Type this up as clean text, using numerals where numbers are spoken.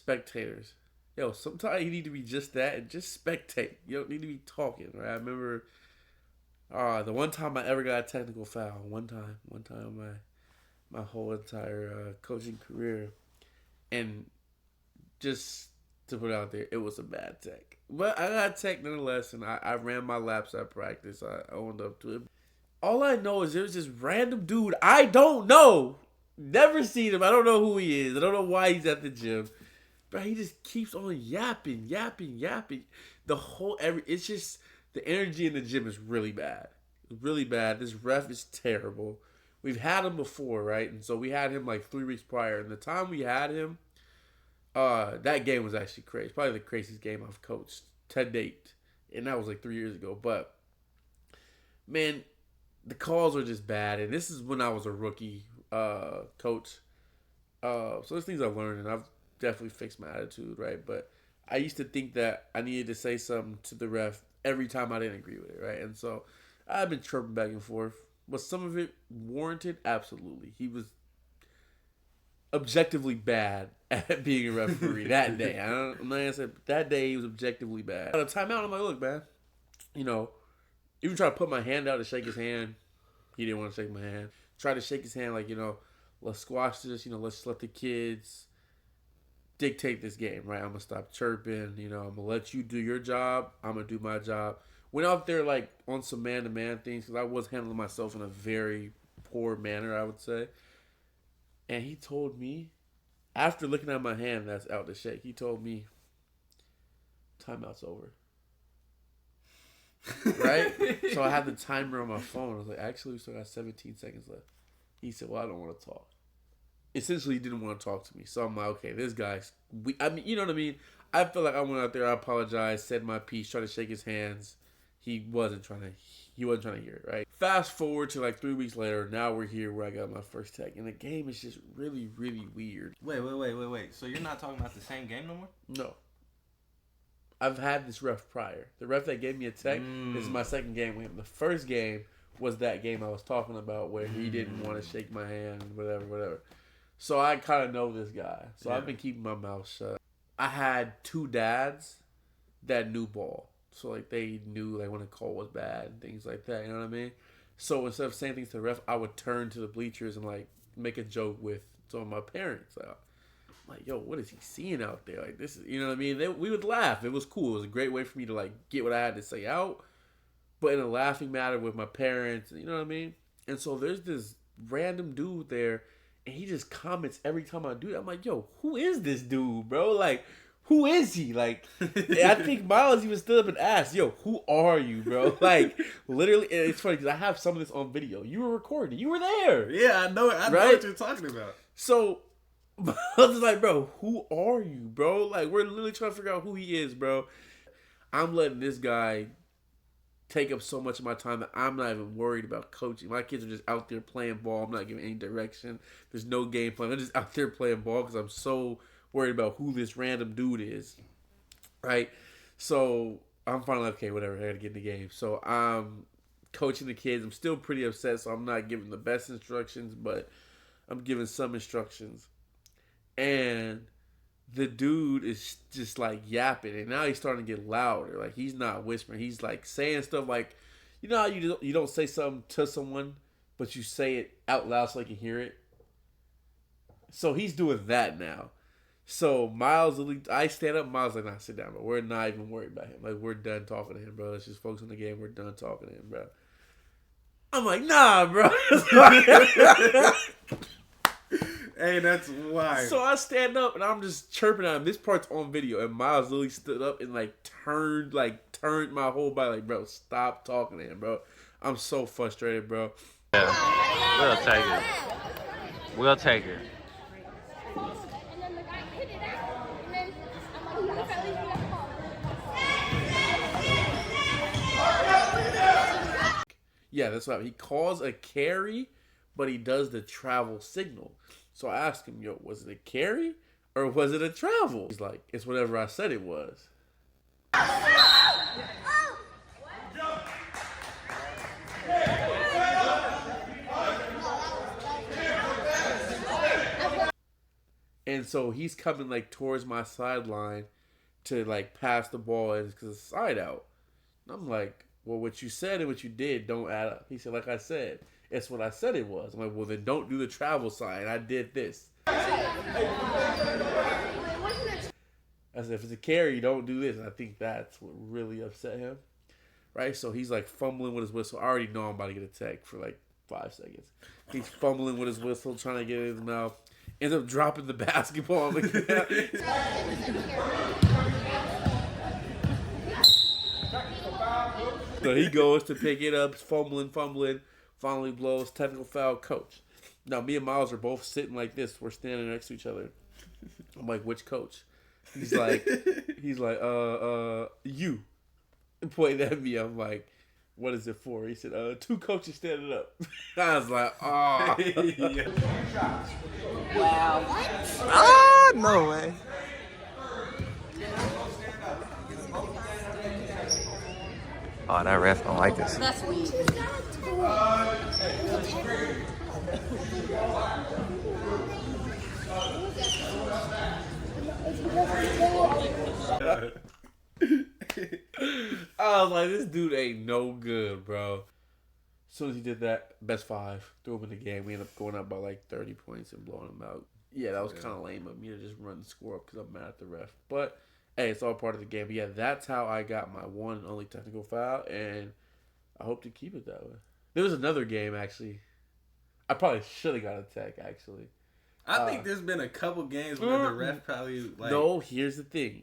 spectators. Yo, sometimes you need to be just that and just spectate. You don't need to be talking, right? I remember the one time I ever got a technical foul. One time my whole entire coaching career, and just to put it out there, it was a bad tech. But I got tech nonetheless, and I ran my laps at practice. I owned up to it. All I know is there's this random dude I don't know. Never seen him. I don't know who he is. I don't know why he's at the gym. But he just keeps on yapping. It's just, the energy in the gym is really bad. Really bad. This ref is terrible. We've had him before, right? And so we had him like 3 weeks prior. And the time we had him, that game was actually crazy. Probably the craziest game I've coached to date. And that was like 3 years ago. But, man, the calls are just bad. And this is when I was a rookie coach. So there's things I've learned, and I've definitely fixed my attitude, right? But I used to think that I needed to say something to the ref every time I didn't agree with it, right? And so I've been chirping back and forth. Was some of it warranted? Absolutely. He was objectively bad at being a referee that day. I'm not gonna say that day he was objectively bad. At a timeout, I'm like, look, man, even try to put my hand out to shake his hand. He didn't want to shake my hand. Try to shake his hand like, let's squash this. Let's let the kids dictate this game, right? I'm going to stop chirping. I'm going to let you do your job. I'm going to do my job. Went out there like on some man-to-man things because I was handling myself in a very poor manner, I would say. And he told me, after looking at my hand that's out to shake, he told me, timeout's over. Right? So I had the timer on my phone. I was like, actually, we still got 17 seconds left. He said, well, I don't want to talk. Essentially, he didn't want to talk to me. So I'm like, okay, this guy's... you know what I mean? I feel like I went out there, I apologized, said my piece, tried to shake his hands. He wasn't trying to hear it, right? Fast forward to like 3 weeks later, now we're here where I got my first tech. And the game is just really, really weird. Wait. So you're not talking about the same game no more? No. I've had this ref prior. The ref that gave me a tech, this is my second game with him. The first game was that game I was talking about where he didn't want to shake my hand, whatever. So I kind of know this guy. So I've been keeping my mouth shut. I had 2 dads that knew ball. So like they knew like when a call was bad and things like that. You know what I mean? So instead of saying things to the ref, I would turn to the bleachers and like make a joke with some of my parents. Like, yo, what is he seeing out there? Like, this is, you know what I mean? We would laugh. It was cool. It was a great way for me to, like, get what I had to say out, but in a laughing matter with my parents, you know what I mean? And so there's this random dude there, and he just comments every time I do that. I'm like, yo, who is this dude, bro? Like, who is he? Like, I think Miles even stood up and asked, yo, who are you, bro? Like, literally, and it's funny because I have some of this on video. You were recording. You were there. Yeah, I know it. I know what you're talking about. So I was just like, bro, who are you, bro? Like, we're literally trying to figure out who he is, bro. I'm letting this guy take up so much of my time that I'm not even worried about coaching. My kids are just out there playing ball. I'm not giving any direction. There's no game plan. I'm just out there playing ball because I'm so worried about who this random dude is, right? So I'm finally like, okay, whatever. I got to get in the game. So I'm coaching the kids. I'm still pretty upset, so I'm not giving the best instructions, but I'm giving some instructions. And the dude is just like yapping, and now he's starting to get louder. Like, he's not whispering. He's like saying stuff like, you know how you don't say something to someone, but you say it out loud so they can hear it? So he's doing that now. So Miles, I stand up, Miles like, nah, sit down, bro. We're not even worried about him. Like, we're done talking to him, bro. Let's just focus on the game. We're done talking to him, bro. I'm like, nah, bro. Hey, that's wild. So I stand up and I'm just chirping at him. This part's on video, and Miles literally stood up and turned my whole body. Like, bro, stop talking to him, bro. I'm so frustrated, bro. Yeah, we'll take it. We'll take it. Yeah, that's what he calls a carry, but he does the travel signal. So I asked him, yo, was it a carry or was it a travel? He's like, it's whatever I said it was. And so he's coming like towards my sideline to like pass the ball in because it's side out. And I'm like, well, what you said and what you did don't add up. He said, like I said, it's what I said it was. I'm like, well, then don't do the travel sign. I did this. I said, if it's a carry, don't do this. And I think that's what really upset him. Right? So he's like fumbling with his whistle. I already know I'm about to get a tech for like 5 seconds. He's fumbling with his whistle, trying to get it in his mouth. Ends up dropping the basketball on the ground. So he goes to pick it up, fumbling. Finally blows, technical foul, coach. Now, me and Miles are both sitting like this. We're standing next to each other. I'm like, which coach? He's like, you. Pointing at me. I'm like, what is it for? He said, 2 coaches standing up. I was like, oh. Wow. Ah, no way. Oh, that ref don't like this. That's weird. I was like, this dude ain't no good, bro. As soon as he did that, best 5, threw him in the game. We ended up going up by like 30 points and blowing him out. Yeah, that was kind of lame of me to just run the score up because I'm mad at the ref. But, hey, it's all part of the game. But yeah, that's how I got my one and only technical foul, and I hope to keep it that way. There was another game, actually. I probably should have got a tech, actually. I think there's been a couple games where the ref probably like. No, here's the thing.